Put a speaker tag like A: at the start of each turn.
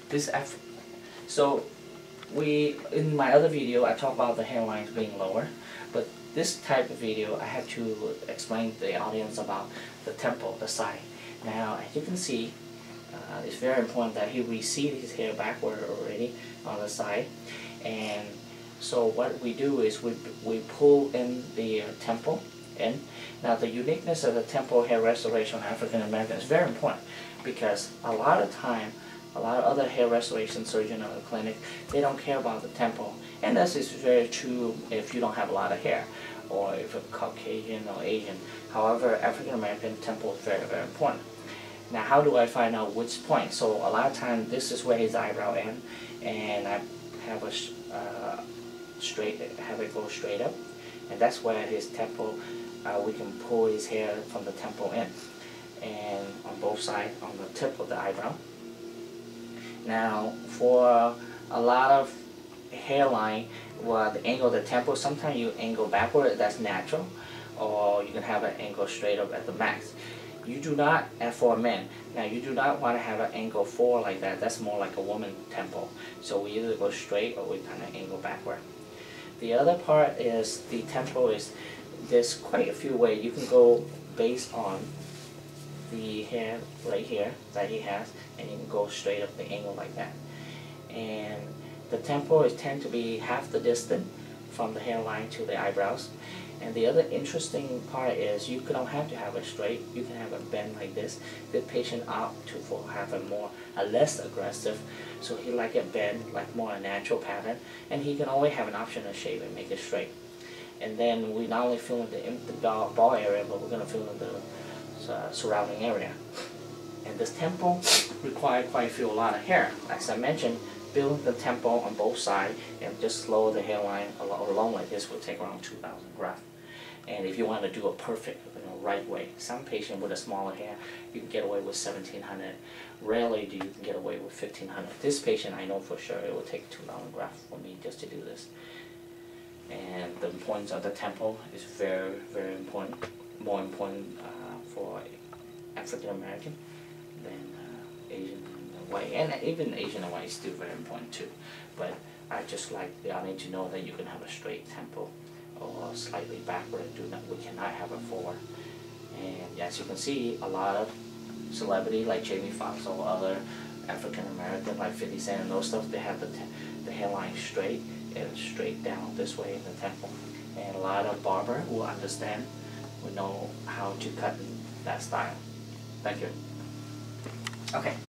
A: this Af so in my other video I talked about the hairlines being lower, but this type of video I have to explain to the audience about the temple, the side. Now as you can see, it's very important that he recede his hair backward already on the side, and so what we do is we pull in the temple in. Now the uniqueness of the temple hair restoration in African American is very important, because a lot of other hair restoration surgeons in the clinic, they don't care about the temple, and this is very true if you don't have a lot of hair, or if you're Caucasian or Asian. However, African American temple is very, very important. Now how do I find out which point? So a lot of times this is where his eyebrow ends, and I have a have it go straight up, and that's where his temple, we can pull his hair from the temple in, and on both sides on the tip of the eyebrow. Now for a lot of hairline, the angle of the temple, sometimes you angle backward, that's natural, or you can have an angle straight up at the max. You do not, and for men, now you do not want to have an angle 4 like that. That's more like a woman temple. So we either go straight or we kind of angle backward. The other part is the temple is, there's quite a few ways. You can go based on the hair right here that he has, and you can go straight up the angle like that. And the temple is tend to be half the distance from the hairline to the eyebrows. And the other interesting part is you don't have to have it straight. You can have a bend like this. The patient opt to have a less aggressive, so he like it bend, like more a natural pattern. And he can always have an option to shave and make it straight. And then we not only fill in the ball area, but we're going to fill in the surrounding area. And this temple requires quite a lot of hair. As I mentioned, build the temple on both sides and just lower the hairline along like this will take around 2,000 grafts. And if you want to do a perfect, right way, some patient with a smaller hair, you can get away with 1,700. Rarely do you can get away with 1,500. This patient, I know for sure, it will take 2,000 grafts for me just to do this. And the importance of the temple is very, very important. More important for African American than Asian and white, and even Asian and white is still very important too. But I just like the audience to know that you can have a straight temple or slightly backward. We cannot have a forward. And as you can see, a lot of celebrity like Jamie Foxx or other African American like 50 Cent and those stuff, they have the hairline straight and straight down this way in the temple. And a lot of barber will understand, will know how to cut in that style. Thank you. Okay.